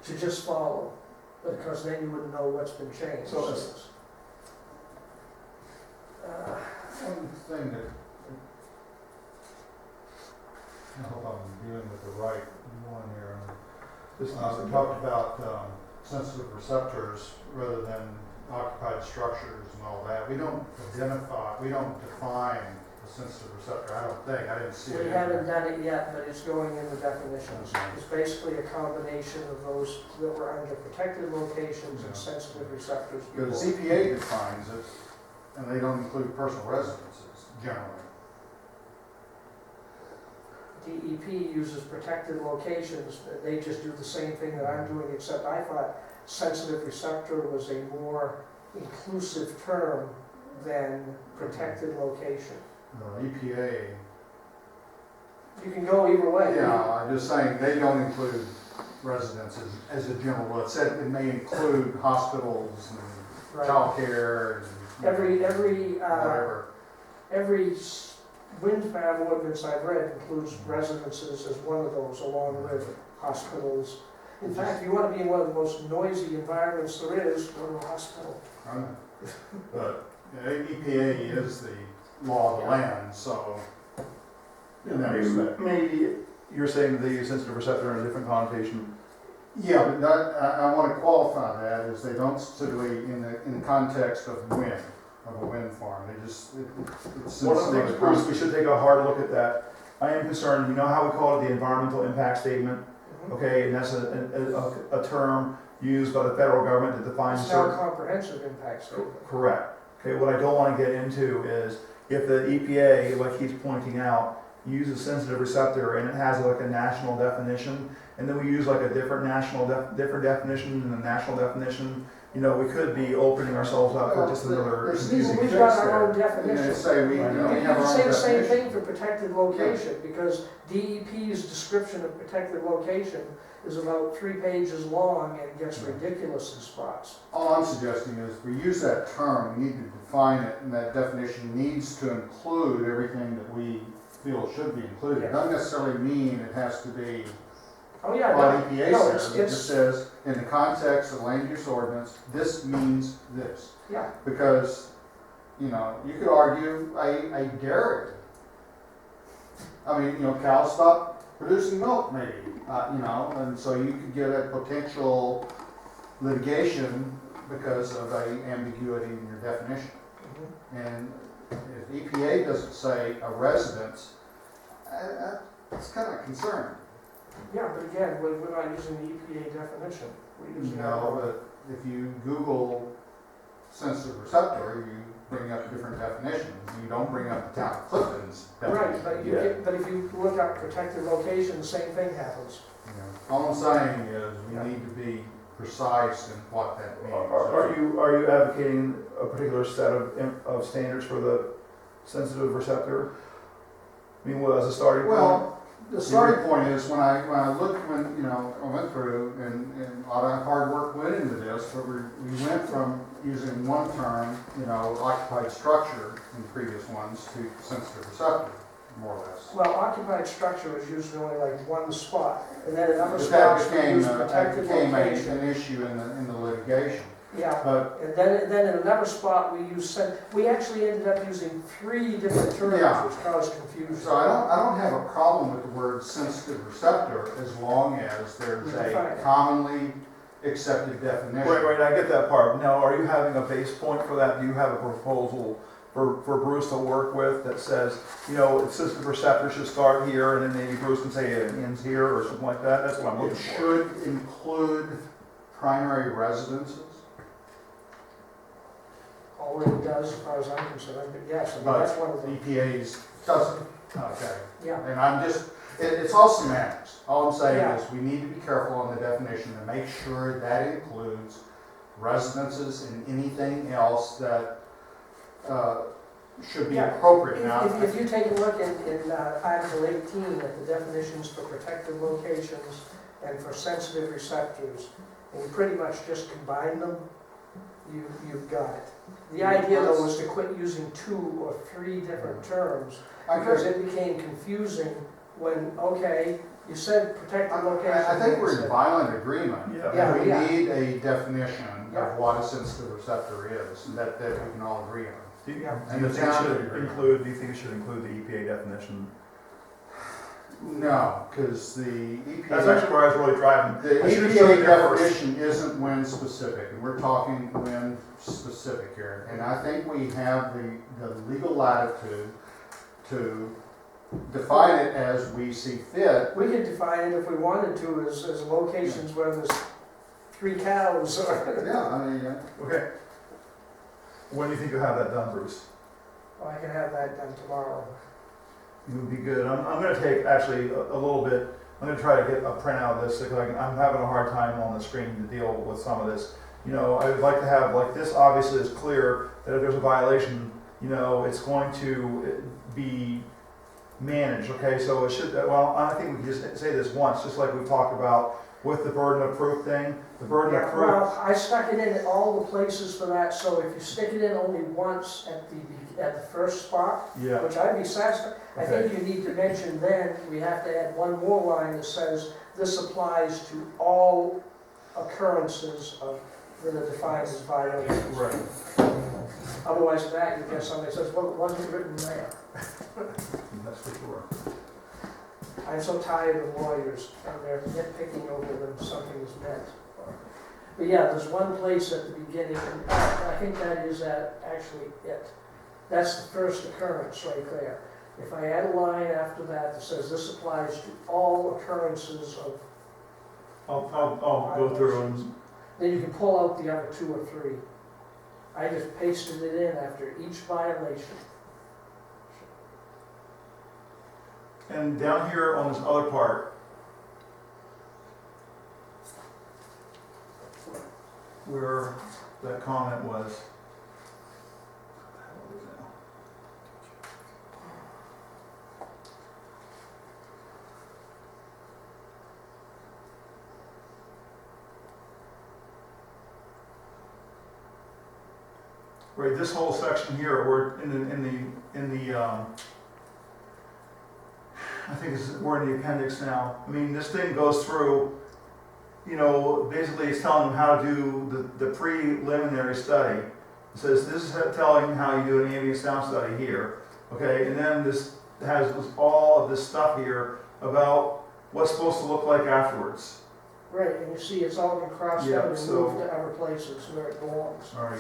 to just follow, because then you wouldn't know what's been changed. So it's- One thing that, I hope I'm dealing with the right one here. This We is- talked about sensitive receptors rather than occupied structures and all that. We don't define a sensitive receptor, I don't think. I didn't see it. We haven't done it yet, but it's going in the definitions. Okay. It's basically a combination of those that were under protected locations and Yeah. sensitive receptors. Because before. EPA defines it, and they don't include personal residences generally. DEP uses protected locations, they just do the same thing that I'm doing, except I thought sensitive receptor was a more inclusive term than protected location. EPA, You can go either way. yeah, I'm just saying, they don't include residences as a general rule. It said it may include hospitals and Right. childcare and whatever. Every wind farm ordinance I've read includes residences as one of those, along with hospitals. In fact, if you want to be in one of the most noisy environments there is, go to a hospital. I know. But EPA is the law of the land, so in that respect. Maybe you're saying they use sensitive receptor in a different connotation. Yeah, but I want to qualify that as they don't specifically in the context of wind, of a wind farm. They just, it's One of the things, Bruce, we sensitive. should take a hard look at that. I am concerned, you know how we call it the environmental impact statement? Mhm. Okay, and that's a term used by the federal government to define It's now a certain. comprehensive impact statement. Correct. Okay, what I don't want to get into is if the EPA, like he's pointing out, uses sensitive receptor and it has like a national definition, and then we use like a different different definition and a national definition, you know, we could be opening ourselves up for just another There's confusing easy We've fix got our there. own definition. You say we You have our can own say the same definition. thing for protected location, because DEP's description of protected location is about 3 pages long and gets ridiculous in spots. All I'm suggesting is we use that term, we need to define it, and that definition needs to include everything that we feel should be included. It doesn't necessarily mean it has to be Oh, yeah, what no, EPA no, says. It just says, in the context of the land use ordinance, this means this. yeah, Because, you know, you could argue a dairy. I mean, you know, cows stop producing milk maybe, you know, and so you could get a potential litigation because of a ambiguity in your definition. Mhm. And if EPA doesn't say a residence, it's kind of concerning. Yeah, but again, we're not using the EPA definition. We're using our No, own. but if you Google sensitive receptor, you bring up different definitions. You don't bring up the town of Clifton's definition. Right, but Yeah. but if you look up protected location, the same thing happens. You know, all I'm saying is we Yeah. need to be precise in what that means. Are you advocating a particular set of standards for the sensitive receptor? I mean, well, as a starting point? Well, the starting point is when I looked, you know, I went through and a lot of hard work went into this, but we went from using one term, you know, occupied structure in the previous ones to sensitive receptor, more or less. Well, occupied structure is usually only like one spot, and then in other But that spots we became, use that protected became location. an issue in the litigation. Yeah, But, and then in another spot we we actually ended up using 3 different terms, Yeah. which caused confusion. so I don't have a problem with the word sensitive receptor as long as there's We define a it. commonly accepted definition. Right, I get that part. Now, are you having a base point for that? Do you have a proposal for Bruce to work with that says, you know, sensitive receptor should start here, and then maybe Bruce can say it ends here, or something like that? That's what I'm It looking for. should include primary residences. Already does, as far as I'm concerned, but yes, I mean, But that's one of the, EPA's doesn't, okay. yeah. And I'm just, it's all semantics. All I'm saying Yeah. is we need to be careful on the definition and make sure that includes residences and anything else that should be Yeah. appropriate. Now, If you take a look in Article 18 at the definitions for protected locations and for sensitive receptors, and you pretty much just combine them, you've got it. The idea though was to quit using 2 or 3 different terms, I because agree. it became confusing when, okay, You said protected location. I think we're in said- violent agreement. Yeah. Yeah, We yeah. need a definition Yeah. of what a sensitive receptor is, and that we can all agree on. Do you, Yeah. do And you the think it town should would agree. include, do you think it should include the EPA definition? No, because the That's EPA, actually where I was really driving. the I should have shown EPA you that first. definition isn't when specific, and we're talking when specific here. And I think we have the legal latitude to define it as we see fit. We could define it if we wanted to as locations where there's 3 cows or. Yeah, I mean, Okay. When do you think you'll have that done, Bruce? Well, I can have that done tomorrow. It would be good. I'm gonna take actually a little bit, I'm gonna try to get a printout of this, because I'm having a hard time on the screen to deal with some of this. You know, I would like to have, like, this obviously is clear, that if there's a violation, you know, it's going to be managed, okay? So it should, well, I think we can just say this once, just like we talked about with the burden of proof thing. The burden of Yeah, proof, well, I stuck it in at all the places for that, so if you stick it in only once at the first spot, yeah, which I'd be satisfied, I okay. think you need to mention then, we have to add one more line that says, this applies to all occurrences of, that are defined as violations. Right, Otherwise than that, you get somebody that says, well, it wasn't written there. that's for sure. I'm so tired of lawyers, and they're nitpicking over when something is meant. But yeah, there's one place at the beginning, and I think that is actually it. That's the first occurrence right there. If I add a line after that that says this applies to all occurrences of, I'll go through and, then you can pull out the other 2 or 3. I just pasted it in after each violation. and down here on this other part, where that comment was, what the hell is it now? Right, this whole section here, we're in the I think we're in the appendix now. I mean, this thing goes through, you know, basically it's telling them how to do the preliminary study. It says this is telling them how you do an ambient sound study here, okay? And then this has all of this stuff here about what's supposed to look like afterwards. Right, and you see it's all been crossed Yeah, out and so- moved to other places where it belongs. All right.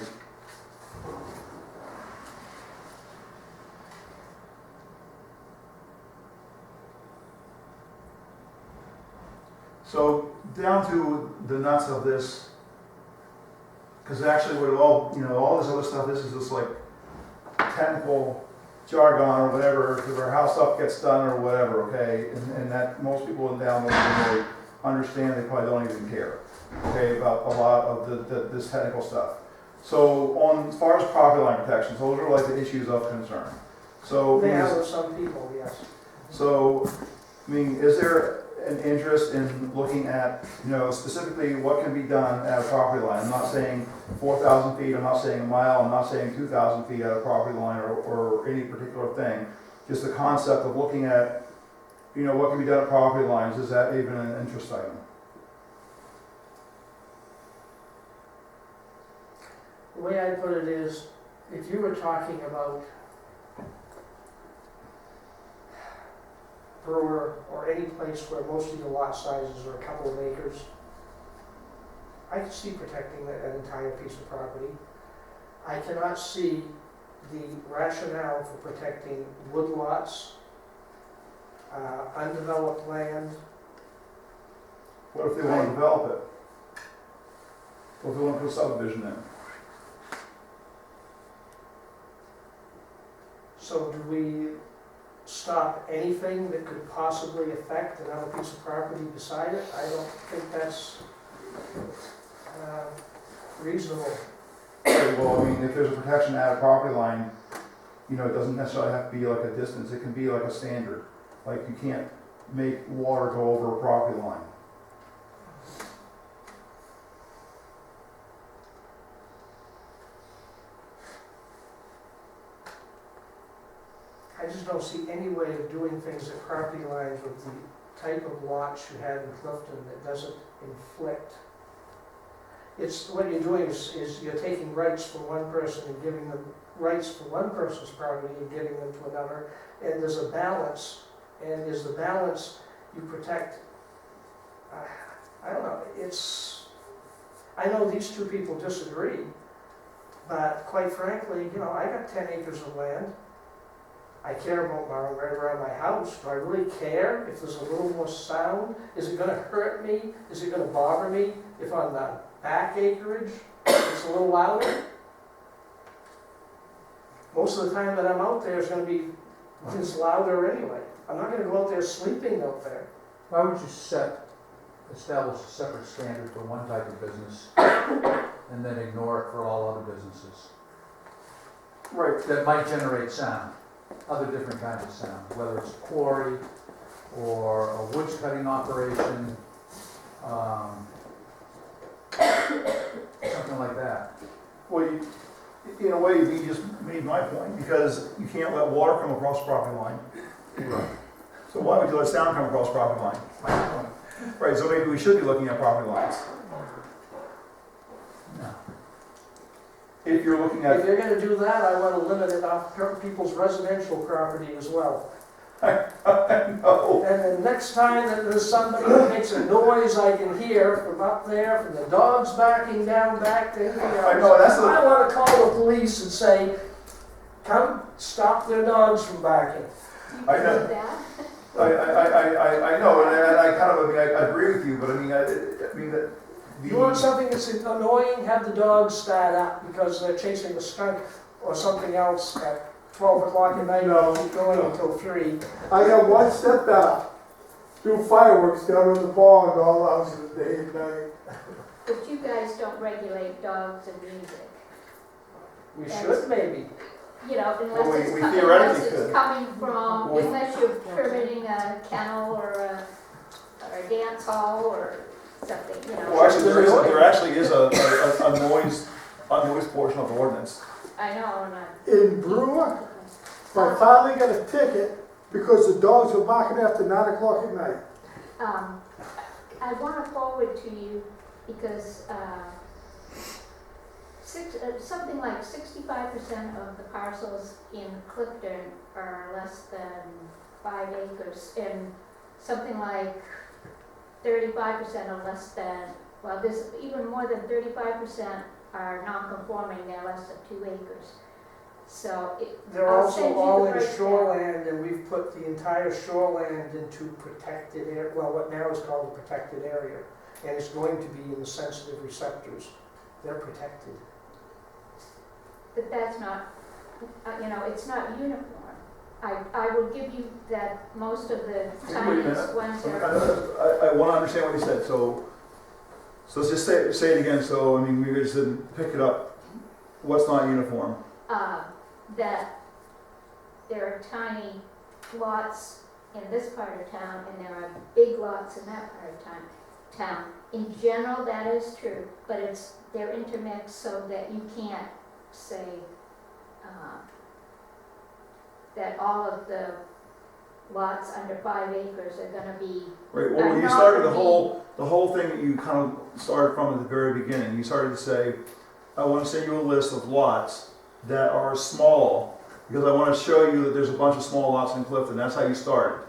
So down to the nuts of this, because actually what it all, you know, all this other stuff, this is just like technical jargon or whatever, or how stuff gets done or whatever, okay? And that most people in town don't even really understand, they probably don't even care, okay, about a lot of this technical stuff. So on, as far as property line protections, those are like the issues of concern. So, They have with some people, yes. so, I mean, is there an interest in looking at, you know, specifically what can be done at a property line? I'm not saying 4,000 feet, I'm not saying a mile, I'm not saying 2,000 feet at a property line or any particular thing. Just the concept of looking at, you know, what can be done at property lines, is that even an interest item? The way I put it is, if you were talking about Brewer or any place where most of your lot sizes are a couple of acres, I can see protecting an entire piece of property. I cannot see the rationale for protecting woodlots, undeveloped land. What if they want to develop it? What if they want to put a subdivision in? So do we stop anything that could possibly affect another piece of property beside it? I don't think that's reasonable. Okay, well, I mean, if there's a protection at a property line, you know, it doesn't necessarily have to be like a distance, it can be like a standard. Like you can't make water go over a property line. I just don't see any way of doing things at property lines with the type of lots you had in Clifton that doesn't inflict. It's, what you're doing is you're taking rights from one person and giving them rights for one person's property and giving them to another, and there's a balance, and there's the balance you protect. I don't know, I know these two people disagree, but quite frankly, you know, I got 10 acres of land. I care about right around my house. Do I really care if there's a little more sound? Is it gonna hurt me? Is it gonna bother me if on the back acreage it's a little louder? Most of the time that I'm out there is gonna be when it's louder anyway. I'm not gonna go out there sleeping out there. Why would you establish a separate standard for one type of business and then ignore it for all other businesses Right. that might generate sound, other different kinds of sound, whether it's a quarry or a woods cutting operation, something like that? Well, in a way, you just made my point, because you can't let water come across the property line. Right. So why would you let sound come across the property line? Right, so maybe we should be looking at property lines. No. If you're looking If at, you're gonna do that, I wanna limit it off people's residential property as well. no, And then next time that there's somebody that makes a noise I can hear from up there, from the dogs barking down back to anything else, I know, that's the, I wanna call the police and say, come stop their dogs from barking. I know. I know, and I kind of, I agree with you, but I mean, that You want something that's annoying, have the dogs start up because they're chasing a skunk or something else at 12 o'clock at night, No. keep going until 3. I got one step back, do fireworks down in the pond all hours of the day and night. But you guys don't regulate dogs and music, We should maybe. you know, Well, we unless theoretically it's could. coming from, Well, unless you're permitting a kennel or a dance hall or something, you know. well, actually, there actually is a noise portion of the ordinance. I know, and In Brewer, I finally got a ticket because the dogs were barking after 9 o'clock at night. I want to forward to you because something like 65% of the parcels in Clifton are less than 5 acres, and something like 35% are less than, well, there's even more than 35% are non-conforming, they're less than 2 acres. So They're I'll also send you all the in breakdown. shoreland, and we've put the entire shoreland into protected area, well, what now is called the protected area. And it's going to be in the sensitive receptors. They're protected. But that's not, you know, it's not uniform. I will give you that most of the Wait a tiniest minute. ones are, I want to understand what you said, so let's just say it again, so, I mean, we just didn't pick it up. What's not uniform? that there are tiny lots in this part of town and there are big lots in that part of town. In general, that is true, but they're intermixed so that you can't say that all of the lots under 5 acres are gonna be, Right, well, when you not started gonna the whole thing that you kind of started from at the very beginning, you started to say, I want to send you a list of lots that are small, because I want to show you that there's a bunch of small lots in Clifton. That's how you started.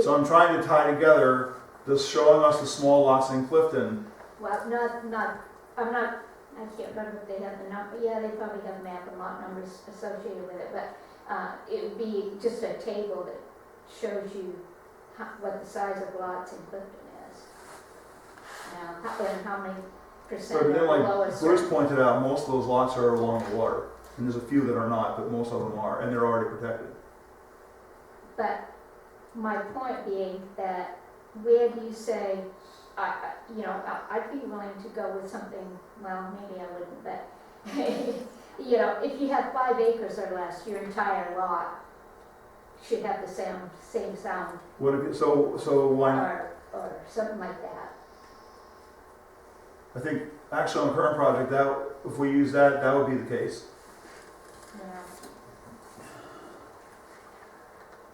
So I'm trying to tie together this showing us the small lots in Clifton. well, I'm not, I can't remember if they have the number, yeah, they probably have map and lot numbers associated with it, but it would be just a table that shows you what the size of lots in Clifton is. And how many percent But are then, below a like Bruce certain. pointed out, most of those lots are along the water. And there's a few that are not, but most of them are, and they're already protected. But my point being that where do you say, you know, I'd be willing to go with something, well, maybe I wouldn't, but, you know, if you have 5 acres or less, your entire lot should have the same sound What if, so why not? or something like that. I think, actually, on the current project, that, if we use that, that would be the case. You know.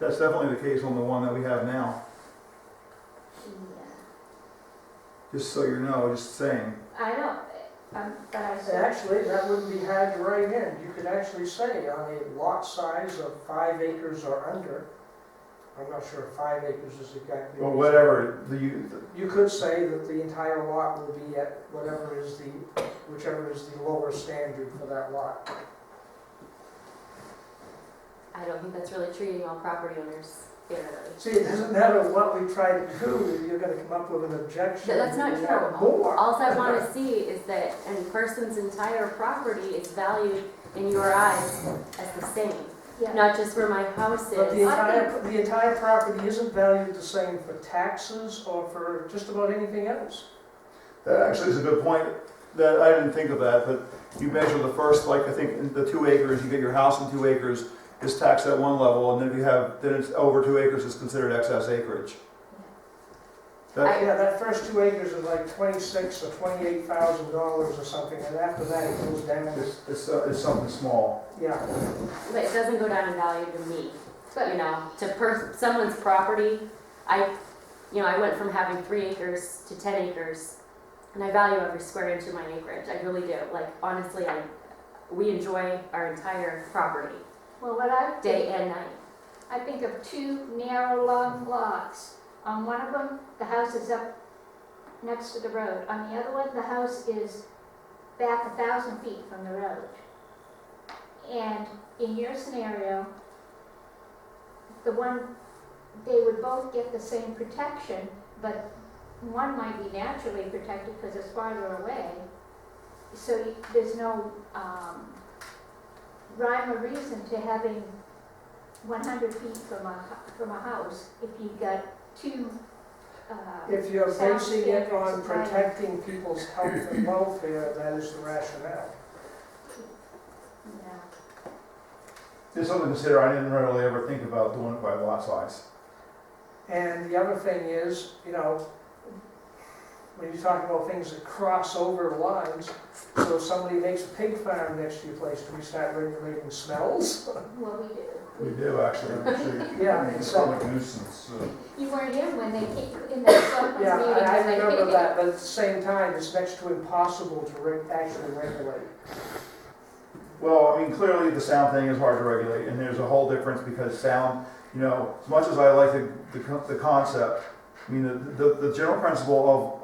That's definitely the case on the one that we have now. just so you know, just saying. I know, but I said, Actually, that wouldn't be hard to write in. You could actually say on a lot size of 5 acres or under, I'm not sure if 5 acres is exactly. Or whatever, You could say that the entire lot will be at whichever is the lower standard for that lot. I don't think that's really treating all property owners fairly. See, it doesn't matter what we try to do, if you're gonna come up with an objection. That's not you true. want more. All I want to see is that a person's entire property is valued in your eyes as the same, yeah, not just where my house But is. the entire property isn't valued the same for taxes or for just about anything else. that actually is a good point, that I didn't think of that, but you measure the first, like, I think in the 2 acres, you get your house in 2 acres, is taxed at one level, and then if you have, then it's over 2 acres, it's considered excess acreage. That- Yeah, that first 2 acres is like $26,000 or $28,000 or something, and after that it goes down. It's something small. Yeah, But it doesn't go down in value to me, but, you know, to someone's property. I went from having 3 acres to 10 acres, and I value every square inch of my acreage. I really do. Like, honestly, we enjoy our entire property, well, what I day think, and night. I think of 2 narrow, long lots. On one of them, the house is up next to the road. On the other one, the house is back 1,000 feet from the road. And in your scenario, they would both get the same protection, but one might be naturally protected because it's farther away. So there's no rhyme or reason to having 100 feet from a house if you've got 2 if you're sound basing it on standards, right? protecting people's health and welfare, that is the rationale. Yeah. It's something to consider, I didn't really ever think about doing it by lot size. And the other thing is, when you talk about things that cross over lines, so if somebody makes a pig farm next to your place, do we start regulating smells? Well, we do. We do, actually. Yeah, It's exactly. public nuisance. You weren't in when they came in that selectmen's Yeah, meeting. I when they- remember that, but at the same time, it's next to impossible to actually regulate. Well, I mean, clearly the sound thing is hard to regulate, and there's a whole difference because sound, as much as I like the concept, I mean, the general principle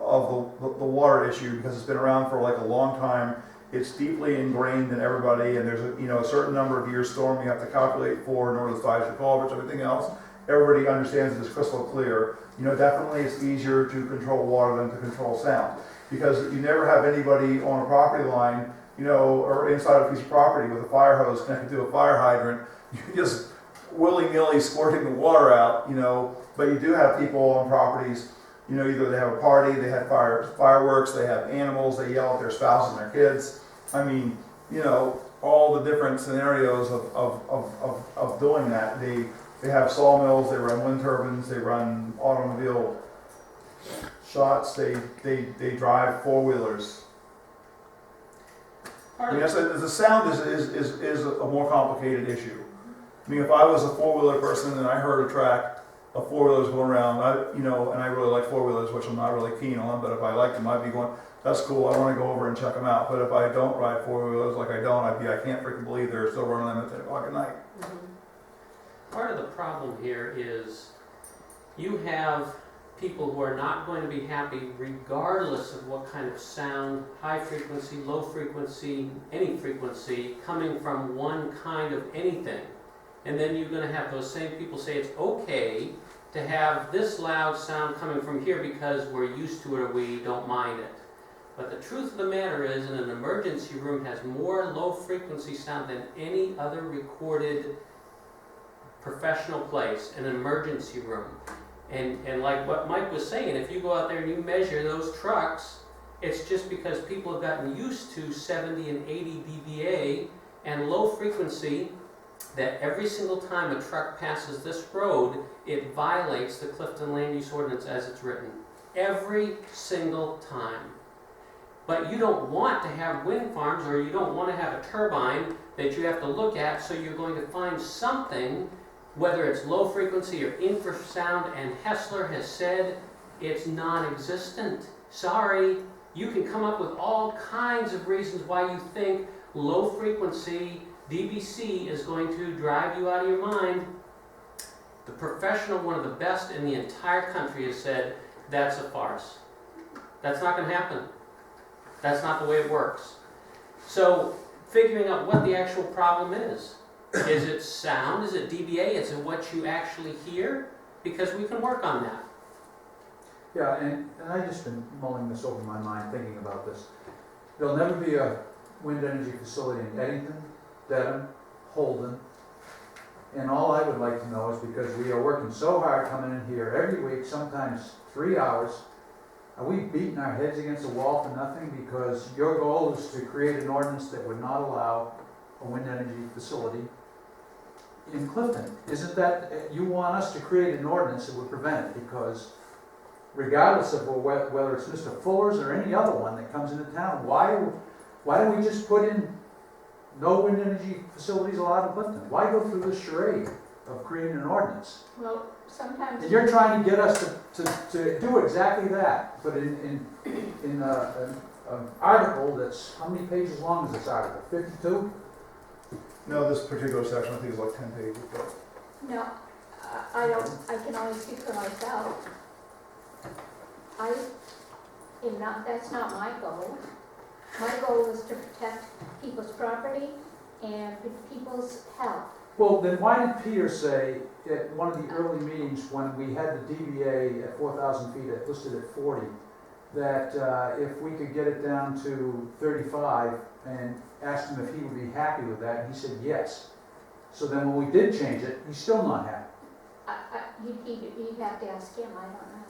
of the water issue, because it's been around for like a long time, it's deeply ingrained in everybody, and there's a certain number of years storm you have to calculate for in order to size your culverts, everything else. Everybody understands it is crystal clear. Definitely it's easier to control water than to control sound, because you never have anybody on a property line, or inside a piece of property with a fire hose connected to a fire hydrant. You're just willy-nilly squirting the water out, but you do have people on properties, either they have a party, they have fireworks, they have animals, they yell at their spouses and their kids. I mean, all the different scenarios of doing that. They have sawmills, they run wind turbines, they run automobile shots, they drive four-wheelers. I mean, the sound is a more complicated issue. I mean, if I was a four-wheeler person and I heard a track of four-wheelers going around, and I really like four-wheelers, which I'm not really keen on, but if I liked them, I'd be going, that's cool, I want to go over and check them out. But if I don't ride four-wheelers like I don't, I can't freaking believe they're still running them at 10 o'clock at night. Part of the problem here is you have people who are not going to be happy regardless of what kind of sound, high frequency, low frequency, any frequency, coming from one kind of anything. And then you're going to have those same people say it's okay to have this loud sound coming from here because we're used to it or we don't mind it. But the truth of the matter is, an emergency room has more low frequency sound than any other recorded professional place, an emergency room. And like what Mike was saying, if you go out there and you measure those trucks, it's just because people have gotten used to 70 and 80 dBA and low frequency, that every single time a truck passes this road, it violates the Clifton Land Use Ordinance as it's written. Every single time. But you don't want to have wind farms, or you don't want to have a turbine that you have to look at, so you're going to find something, whether it's low frequency or infrasound, and Hessler has said it's non-existent. sorry, you can come up with all kinds of reasons why you think low frequency DBC is going to drive you out of your mind. The professional, one of the best in the entire country, has said, that's a farce. That's not going to happen. That's not the way it works. So, figuring out what the actual problem is. Is it sound? Is it dBA? Is it what you actually hear? Because we can work on that. Yeah, and I've just been mulling this over in my mind, thinking about this. There'll never be a wind energy facility in Eddington, Dedham, Holden. And all I would like to know is, because we are working so hard coming in here every week, sometimes 3 hours, are we beating our heads against the wall for nothing? Because your goal is to create an ordinance that would not allow a wind energy facility in Clifton. Isn't that, you want us to create an ordinance that would prevent it? Because regardless of whether it's Mr. Fuller's or any other one that comes into town, why don't we just put in no wind energy facilities allowed in Clifton? Why go through this charade of creating an ordinance? Well, sometimes. And you're trying to get us to do exactly that, but in an article that's, how many pages long is this article? 52? No, this particular section, I think is like 10 pages, but. No, I can only speak for myself. That's not my goal. My goal is to protect people's property and people's health. Well, then why did Peter say at one of the early meetings when we had the DBA at 4,000 feet, listed at 40, that if we could get it down to 35, and asked him if he would be happy with that, and he said yes. So then when we did change it, he's still not happy. You'd have to ask him, I don't know.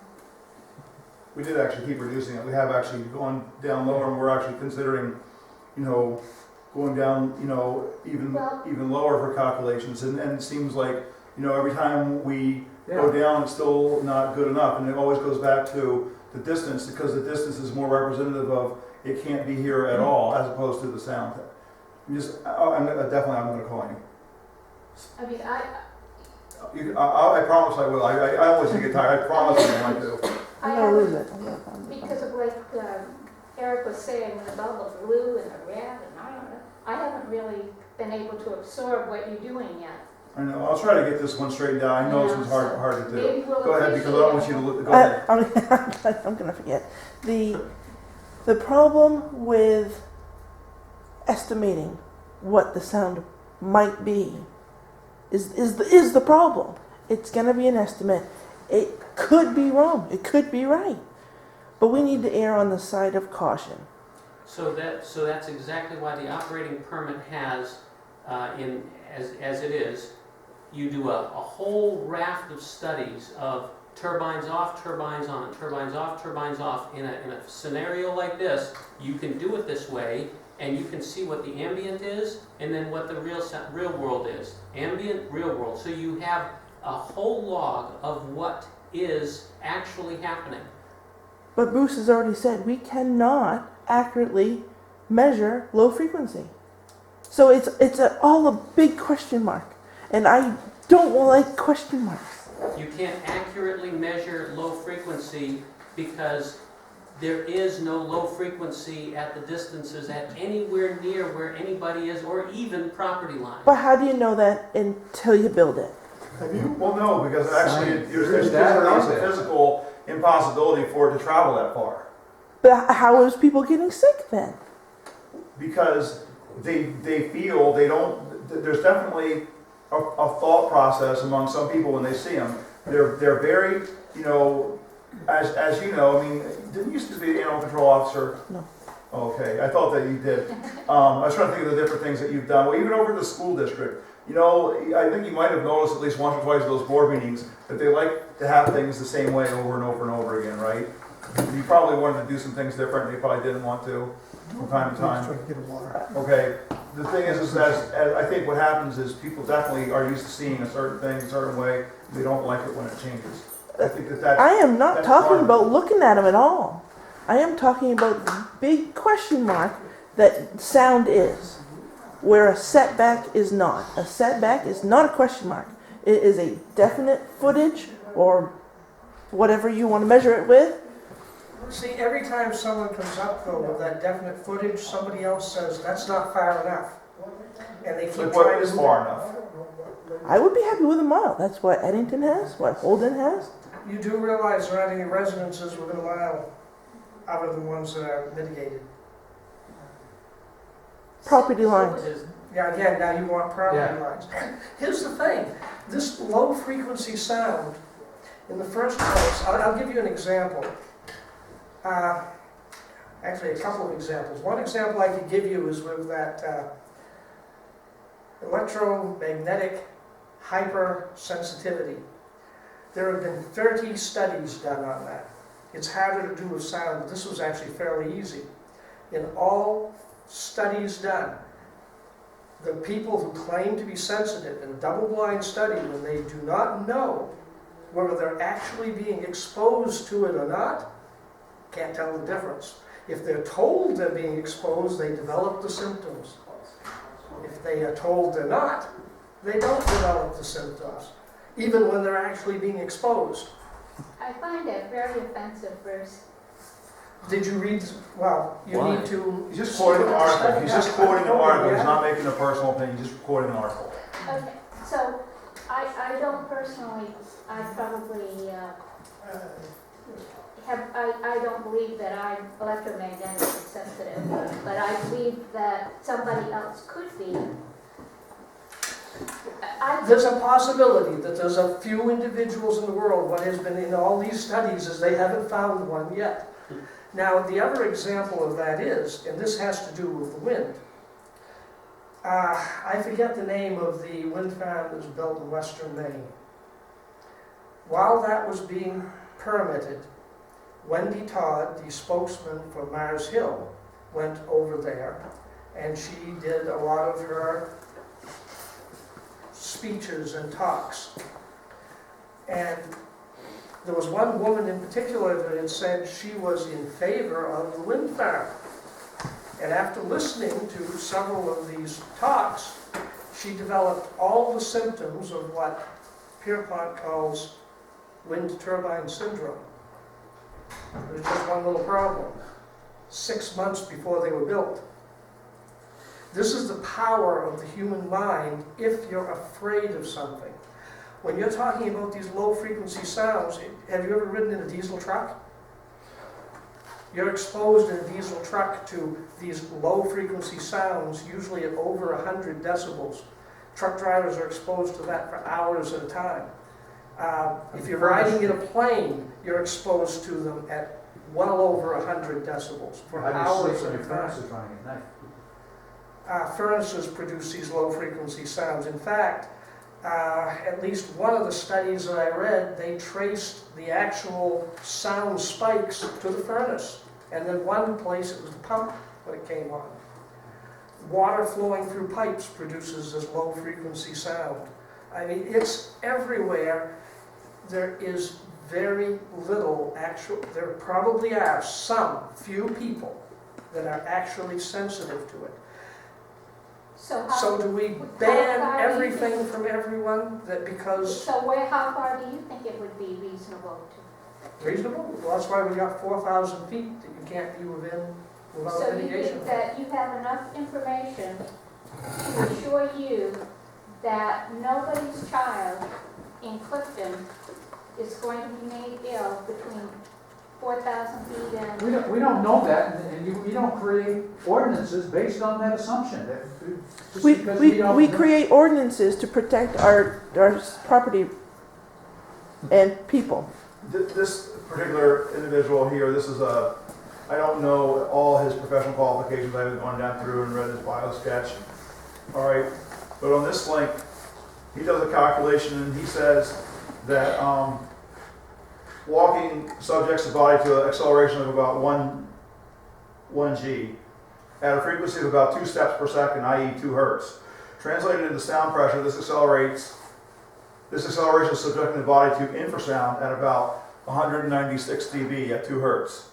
We did actually keep reducing it. We have actually gone down lower, and we're actually considering, going down, even lower for calculations. And it seems like, every time we go down, it's still not good enough. And it always goes back to the distance, because the distance is more representative of it can't be here at all, as opposed to the sound. I'm going to call you. I mean, I promise I will. I always get tired. I promise I'm going to. Because of like Eric was saying about the blue and the red, and I don't know. I haven't really been able to absorb what you're doing yet. I know. I'll try to get this one straightened out. I know this one's hard to do. Maybe we'll Go ahead, because I don't want you to look. Go ahead. I'm going to forget. The problem with estimating what the sound might be is the problem. It's going to be an estimate. It could be wrong. It could be right. But we need to err on the side of caution. So that's exactly why the operating permit has, as it is, you do a whole raft of studies of turbines off, turbines on, turbines off, turbines off. In a scenario like this, you can do it this way, and you can see what the ambient is, and then what the real world is. Ambient, real world. So you have a whole log of what is actually happening. But Bruce has already said we cannot accurately measure low frequency. So it's all a big question mark. And I don't like question marks. You can't accurately measure low frequency because there is no low frequency at the distances at anywhere near where anybody is, or even property line. But how do you know that until you build it? Have you? Well, no, because actually there's data out a there. physical impossibility for it to travel that far. But how is people getting sick then? Because they feel they don't. There's definitely a thought process among some people when they see them. They're very, as you know. I mean, didn't you used to be an animal control officer? No. Okay, I thought that you did. I was trying to think of the different things that you've done. Well, even over at the school district, I think you might have noticed at least once or twice at those board meetings that they like to have things the same way over and over and over again, right? You probably wanted to do some things different, and you probably didn't want to from time to time. Okay, the thing is as I think what happens is people definitely are used to seeing a certain thing a certain way. They don't like it when it changes. I think that's. I am not that's talking part about looking at them at all. I am talking about the big question mark that sound is, where a setback is not. A setback is not a question mark. It is a definite footage or whatever you want to measure it with. See, every time someone comes up though with that definite footage, somebody else says, that's not far enough. And they keep Like, trying what to. is far enough? I would be happy with a mile. That's what Eddington has, what Holden has. You do realize there aren't any residences within a mile other than ones that are mitigated. Property lines. Yeah, again, now you want property Yeah. lines. Here's the thing, this low frequency sound, in the first place, I'll give you an example. Actually, a couple of examples. One example I could give you is with that electromagnetic hypersensitivity. There have been 30 studies done on that. It's harder to do with sound, but this was actually fairly easy. In all studies done, the people who claim to be sensitive in a double-blind study, when they do not know whether they're actually being exposed to it or not, can't tell the difference. If they're told they're being exposed, they develop the symptoms. If they are told they're not, they don't develop the symptoms, even when they're actually being exposed. I find that very offensive, Bruce. Did you read, well, you Why? need to. He's just quoting an article. He's just quoting an article. He's not making a personal opinion. He's just quoting an article. Okay, so I don't personally, I probably I don't believe that I'm electromagnetically sensitive, but I believe that somebody else could be. There's a possibility that there's a few individuals in the world. What has been in all these studies is they haven't found one yet. Now, the other example of that is, and this has to do with the wind. I forget the name of the wind farm that was built in western Maine. While that was being permitted, Wendy Todd, the spokesman for Mars Hill, went over there, and she did a lot of her speeches and talks. And there was one woman in particular that had said she was in favor of the wind farm. And after listening to several of these talks, she developed all the symptoms of what Pierpont calls wind turbine syndrome. There's just one little problem. 6 months before they were built. This is the power of the human mind if you're afraid of something. When you're talking about these low frequency sounds, have you ever ridden in a diesel truck? You're exposed in a diesel truck to these low frequency sounds, usually at over 100 decibels. Truck drivers are exposed to that for hours at a time. If you're riding in a plane, you're exposed to them at well over 100 decibels for How do you hours sleep when at your a furnace time. is running at night? Furnaces produce these low frequency sounds. In fact, at least one of the studies that I read, they traced the actual sound spikes to the furnace. And then one place it was the pump when it came on. Water flowing through pipes produces this low frequency sound. I mean, it's everywhere. There is very little there probably are some few people that are actually sensitive to it. So do we ban everything from everyone that because So how far do you think it would be reasonable to? reasonable? Well, that's why we got 4,000 feet that you can't be within without So you mitigation. think that you have enough information to assure you that nobody's child in Clifton is going to be made ill between 4,000 feet and... We don't know that, and you don't create ordinances based on that assumption. Just We, because we, don't we know- create ordinances to protect our property and people. This particular individual here, this is I don't know all his professional qualifications. I haven't gone down through and read his bio sketch. All right, but on this link, he does a calculation and he says that walking subjects the body to an acceleration of about 1 g at a frequency of about 2 steps per second, i.e. 2 hertz. Translated into sound pressure, this acceleration is subjecting the body to infrasound at about 196 dB at 2 hertz.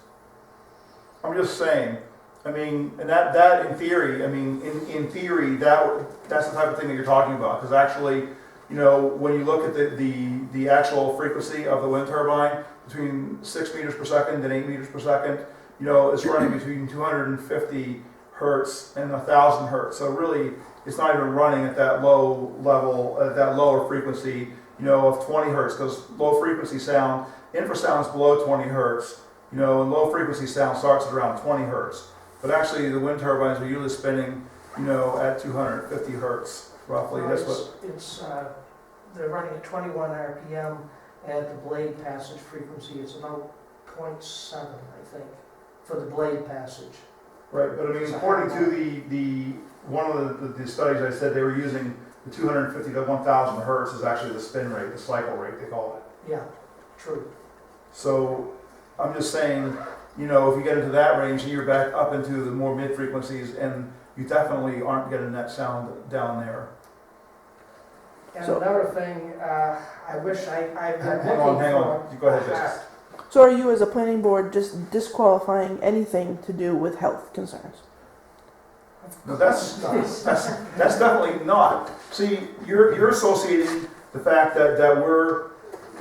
I'm just saying, I mean, and that in theory, I mean, in theory, that's the type of thing that you're talking about. Because actually, you know, when you look at the actual frequency of the wind turbine between 6 meters per second and 8 meters per second. You know, it's running between 250 hertz and 1,000 hertz. So really, it's not even running at that low level, at that lower frequency, you know, of 20 hertz, because low frequency sound, infrasound is below 20 hertz, you know, and low frequency sound starts at around 20 hertz. But actually, the wind turbines are usually spinning, you know, at 250 hertz, roughly. That's what. They're running at 21 RPM, and the blade passage frequency is about 0.7, I think, for the blade passage. Right, but I mean, according to the one of the studies I said, they were using the 250 to 1,000 hertz is actually the spin rate, the cycle rate, they call it. Yeah, true. So I'm just saying, you know, if you get into that range, you're back up into the more mid frequencies, and you definitely aren't getting that sound down there. And So- another thing, I wish I've been Hang looking on. Go ahead, Jessica. So are you as a planning board just disqualifying anything to do with health concerns? No, that's definitely not. See, you're associating the fact that we're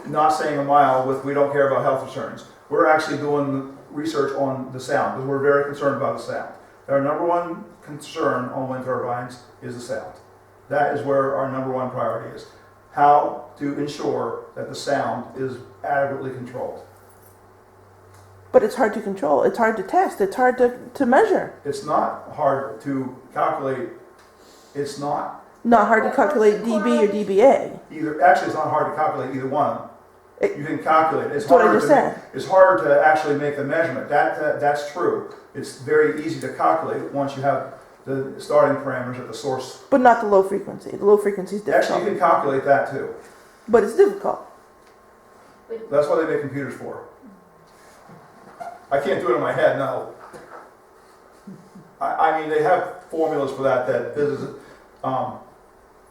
not saying a mile with we don't care about health concerns. We're actually doing research on the sound because we're very concerned about the sound. Our number one concern on wind turbines is the sound. That is where our number one priority is. How to ensure that the sound is adequately controlled. But it's hard to control, it's hard to test, it's hard to measure. It's not hard to calculate. It's not Not hard to calculate dB or dBA. either. Actually, it's not hard to calculate either one. You can calculate. It's That's what I harder just to said. It's harder to actually make the measurement. That's true. It's very easy to calculate once you have the starting parameters at the source. But not the low frequency. The low frequency is Actually, difficult. you can calculate that too. But it's difficult. That's what they make computers for. I can't do it in my head, no. I mean, they have formulas for that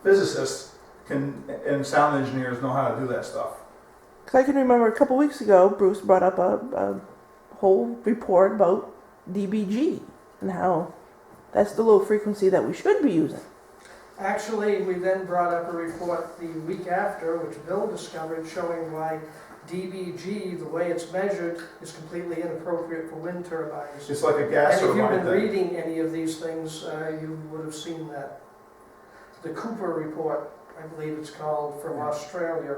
physicists can and sound engineers know how to do that stuff. Because I can remember a couple weeks ago, Bruce brought up a whole report about DBG and how that's the low frequency that we should be using. Actually, we then brought up a report the week after, which Bill discovered, showing why DBG, the way it's measured, is completely inappropriate for wind turbines. It's like a gas And if you've turbine been thing. reading any of these things, you would have seen that. The Cooper report, I believe it's called, from Australia,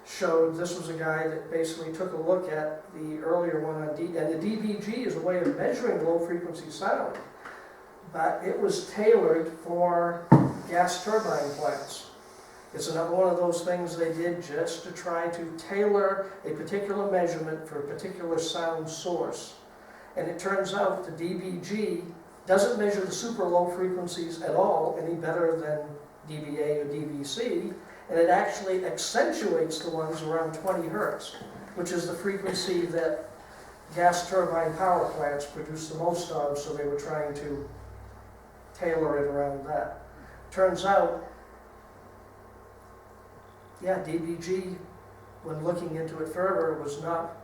showed this was a guy that basically took a look at the earlier one on and the DBG is a way of measuring low frequency sound, but it was tailored for gas turbine plants. It's another one of those things they did just to try to tailor a particular measurement for a particular sound source. And it turns out the DBG doesn't measure the super low frequencies at all any better than dBA or dBc, and it actually accentuates the ones around 20 hertz, which is the frequency that gas turbine power plants produce the most of, so they were trying to tailor it around that. Turns out, yeah, DBG, when looking into it further, was not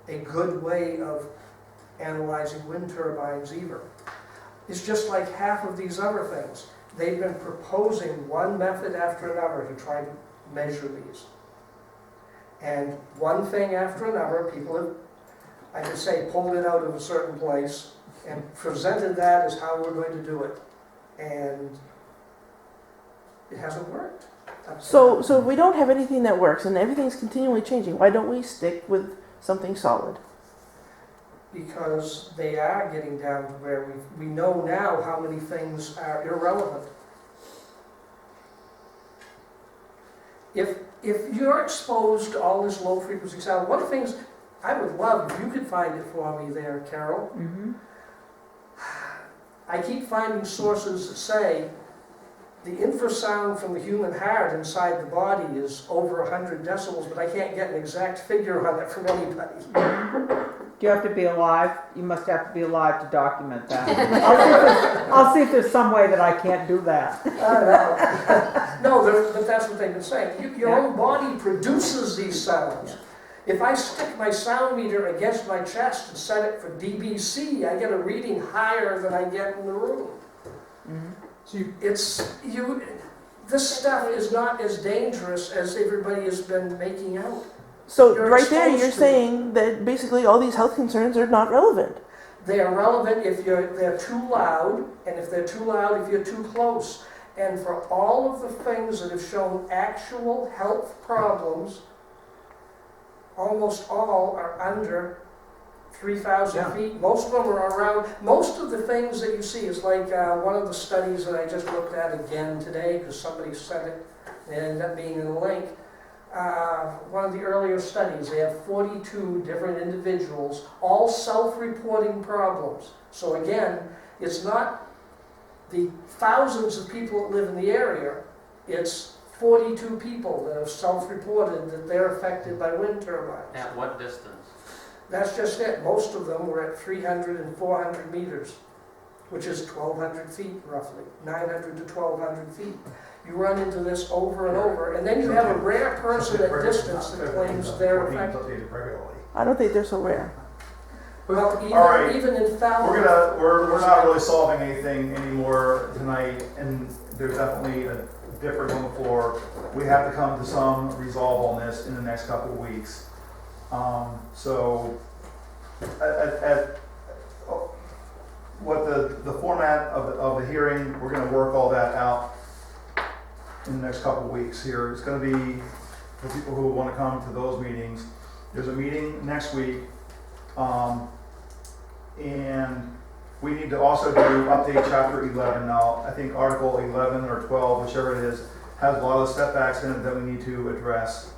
a good way of analyzing wind turbines either. It's just like half of these other things. They've been proposing one method after another to try to measure these. And one thing after another, people have, I could say, pulled it out of a certain place and presented that as how we're going to do it. And it hasn't worked. So if we don't have anything that works and everything's continually changing, why don't we stick with something solid? Because they are getting down to where we know now how many things are irrelevant. If you're exposed to all this low frequency sound, one of the things I would love if you could find it for me there, Carol. Mm-hmm. I keep finding sources that say the infrasound from the human heart inside the body is over 100 decibels, but I can't get an exact figure on it from anybody. Do you have to be alive? You must have to be alive to document that. I'll see if there's some way that I can't do that. No, but that's what they've been saying. Your own body produces these sounds. If I stick my sound meter against my chest and set it for dBc, I get a reading higher than I get in the room. Mm-hmm. This stuff is not as dangerous as everybody has been making out. So You're right there, exposed you're to it. saying that basically all these health concerns are not relevant. They are relevant if they're too loud, and if they're too loud, if you're too close. And for all of the things that have shown actual health problems, almost all are under 3,000 Yeah. feet. Most of them are around, most of the things that you see is like one of the studies that I just looked at again today, because somebody said it, and it ended up being in the link. One of the earlier studies, they have 42 different individuals, all self-reporting problems. So again, it's not the thousands of people that live in the area, it's 42 people that have self-reported that they're affected by wind turbines. At what distance? That's just it. Most of them were at 300 and 400 meters, which is 1,200 feet roughly, 900 to 1,200 feet. You run into this over and over, and then you have a rare person at distance that claims they're affected. Updated regularly. I don't think they're so rare. Well, All right. even in Falmouth. We're not really solving anything anymore tonight, and there's definitely a difference on the floor. We have to come to some resolve on this in the next couple of weeks. So, what the format of the hearing, we're gonna work all that out in the next couple of weeks here. It's gonna be, for people who wanna come to those meetings, there's a meeting next week, and we need to also do update chapter 11. Now, I think article 11 or 12, whichever it is, has a lot of setbacks in it that we need to address.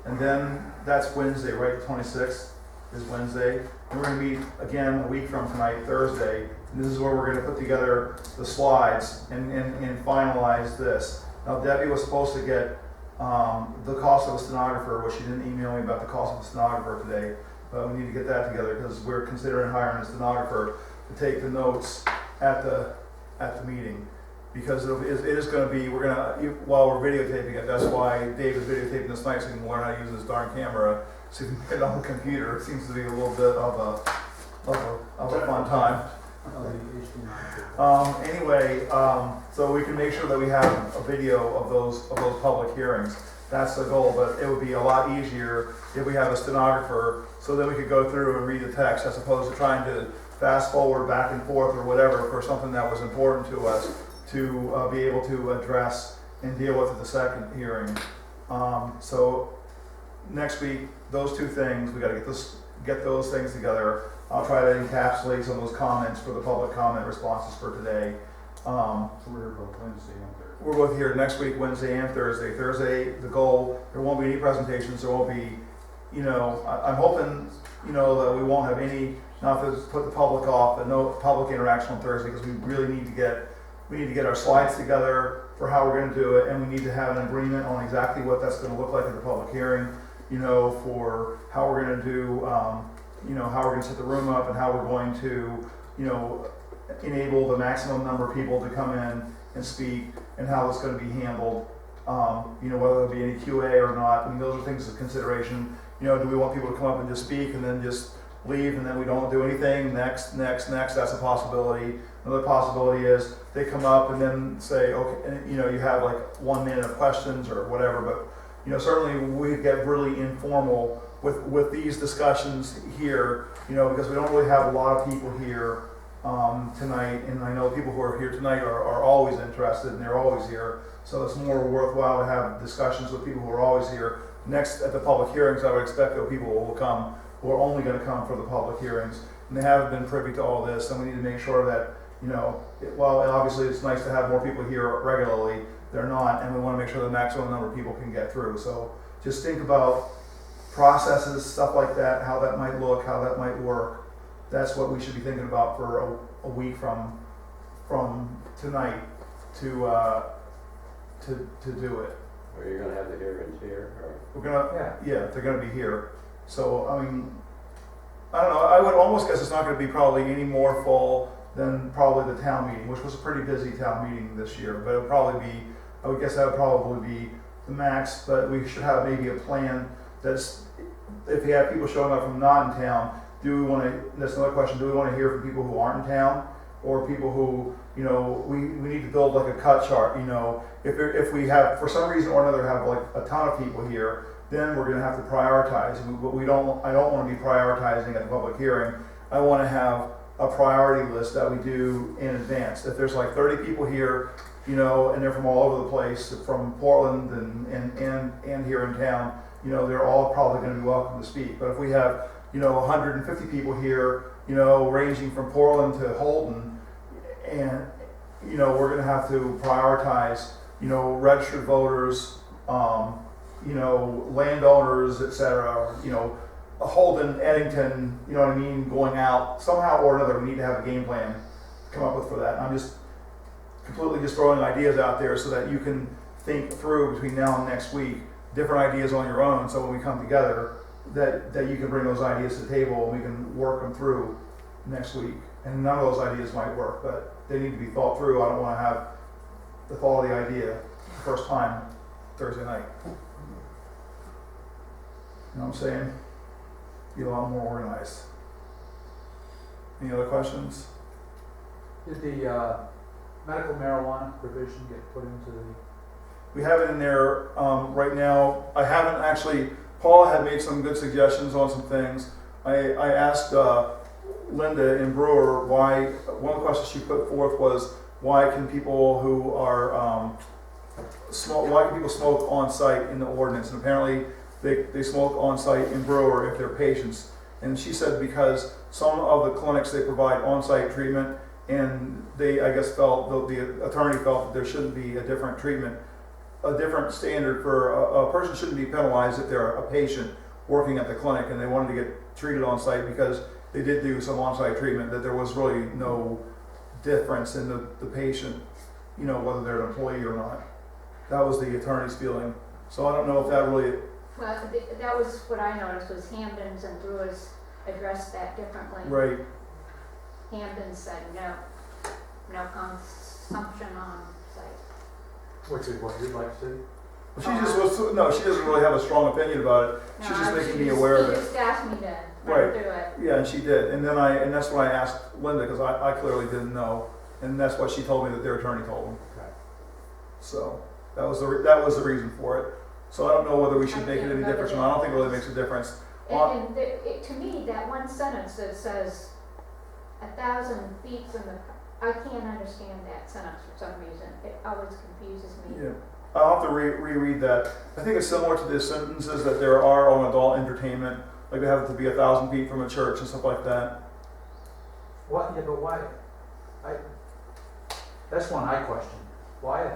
And then that's Wednesday, right? The 26th is Wednesday. And we're gonna meet again a week from tonight, Thursday. And this is where we're gonna put together the slides and finalize this. Now, Debbie was supposed to get the cost of a stenographer, which she didn't email me about the cost of a stenographer today. But we need to get that together because we're considering hiring a stenographer to take the notes at the meeting. Because it is going to be, while we're videotaping it, that's why Dave is videotaping this night so he can learn how to use this darn camera so he can get it on the computer. It seems to be a little bit of a fun time. So we can make sure that we have a video of those public hearings. That's the goal, but it would be a lot easier if we have a stenographer so that we could go through and read the text as opposed to trying to fast forward back and forth or whatever for something that was important to us to be able to address and deal with at the second hearing. So next week, those two things, we gotta get those things together. I'll try to encapsulate some of those comments for the public comment responses for today. So we're both Wednesday and Thursday. We're both here next week, Wednesday and Thursday. Thursday, the goal, there won't be any presentations, there won't be, I'm hoping, that we won't have any, not to put the public off, but no public interaction on Thursday, because we really need to get our slides together for how we're gonna do it, and we need to have an agreement on exactly what that's gonna look like at the public hearing, for how we're gonna do, how we're gonna set the room up and how we're going to, enable the maximum number of people to come in and speak, and how it's gonna be handled, whether there be any QA or not. I mean, those are things of consideration. Do we want people to come up and just speak and then just leave and then we don't do anything? Next, that's a possibility. Another possibility is they come up and then say, okay, and, you have like 1 minute of questions or whatever, but certainly we get really informal with these discussions here, because we don't really have a lot of people here tonight, and I know people who are here tonight are always interested and they're always here, so it's more worthwhile to have discussions with people who are always here. Next, at the public hearings, I would expect that people will come who are only going to come for the public hearings, and they haven't been privy to all this, and we need to make sure that, while obviously it's nice to have more people here regularly, they're not, and we want to make sure the maximum number of people can get through. So just think about processes, stuff like that, how that might look, how that might work. That's what we should be thinking about for a week from tonight to do it. Are you gonna have the hearings here, or? We're gonna, yeah, they're gonna be here. So, I mean, I don't know, I would almost guess it's not gonna be probably any more full than probably the town meeting, which was a pretty busy town meeting this year, but it would probably be, I would guess that would probably be the max, but we should have maybe a plan that's, if you have people showing up from not in town, that's another question, do we wanna hear from people who aren't in town? Or people who, we need to build like a cut chart, if we have, for some reason or another, have like a ton of people here, then we're gonna have to prioritize. But I don't wanna be prioritizing at the public hearing. I wanna have a priority list that we do in advance. If there's like 30 people here, you know, and they're from all over the place, from Portland and here in town, you know, they're all probably gonna be welcome to speak. But if we have, you know, 150 people here, you know, ranging from Portland to Holden, and, you know, we're gonna have to prioritize, you know, registered voters, you know, landowners, et cetera, you know, Holden, Eddington, you know what I mean, going out, somehow or another, we need to have a game plan to come up with for that. And I'm just completely just throwing ideas out there so that you can think through between now and next week, different ideas on your own, so when we come together, that you can bring those ideas to the table and we can work them through next week. And none of those ideas might work, but they need to be thought through. I don't want to have the thought of the idea the first time Thursday night. You know what I'm saying? Be a lot more organized. Any other questions? Did the medical marijuana provision get put into the? We have it in there right now. I haven't actually, Paula had made some good suggestions on some things. I asked Linda in Brewer why, one of the questions she put forth was, why can people who are, why can people smoke on site in the ordinance? And apparently they smoke on site in Brewer if they're patients. And she said because some of the clinics, they provide on-site treatment, and they, I guess, felt, the attorney felt that there shouldn't be a different treatment, a different standard for a person shouldn't be penalized if they're a patient working at the clinic and they wanted to get treated on site because they did do some on-site treatment, that there was really no difference in the patient, you know, whether they're an employee or not. That was the attorney's feeling. So I don't know if that really. Well, that was what I noticed, was Hampden's and Brewers addressed that differently. Right. Hampden said no consumption on site. Which is what you'd like to see? She just was, no, she doesn't really have a strong opinion about it. She's just making me aware of it. She just asked me to Right. run through it. Yeah, and she did. And then and that's when I asked Linda, because I clearly didn't know. And that's what she told me that their attorney told them. Okay. So that was the reason for it. So I don't know whether we should make it any difference or not. I don't think it really makes a difference. And to me, that one sentence that says 1,000 feet from the, I can't understand that sentence for some reason. It always confuses me. Yeah. I'll have to reread that. I think it's similar to the sentences that there are on adult entertainment, like they have it to be 1,000 feet from a church and stuff like that. What? Yeah, but why? That's one I question. Why?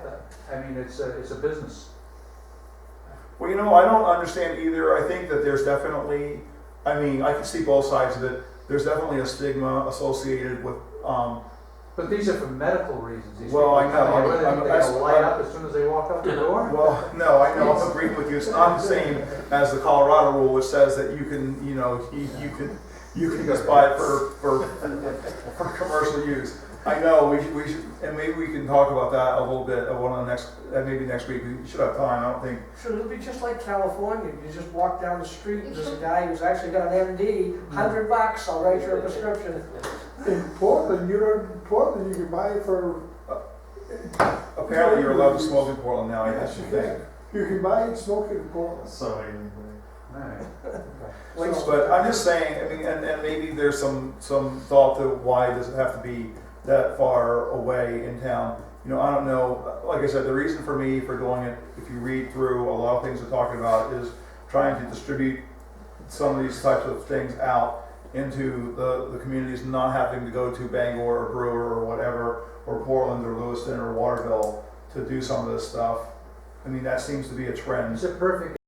I mean, it's a business. Well, you know, I don't understand either. I think that there's definitely, I mean, I can see both sides of it. There's definitely a stigma associated with. But these are for medical reasons. These Well, I people know. come here, I'm- they're gonna light up as soon as they walk out the door. Well, no, I know. I'm agreeing with you. It's not the same as the Colorado rule, which says that you can, you know, you can just buy it for commercial use. I know. We should, and maybe we can talk about that a little bit at one of the next, maybe next week. We should have time. I don't think. Should it be just like California? You just walk down the street and there's a guy who's actually got an MD, $100, I'll write you a prescription. In Portland, you can buy it for, Apparently, you're allowed to smoke in Portland now. I guess you think. you can buy it, smoke it in Portland. Alright. But I'm just saying, I mean, and maybe there's some thought to why does it have to be that far away in town. You know, I don't know. Like I said, the reason for me for doing it, if you read through a lot of things we're talking about, is trying to distribute some of these types of things out into the communities, not having to go to Bangor or Brewer or whatever, or Portland or Lewiston or Waterville to do some of this stuff. I mean, that seems to be a trend. It's a perfect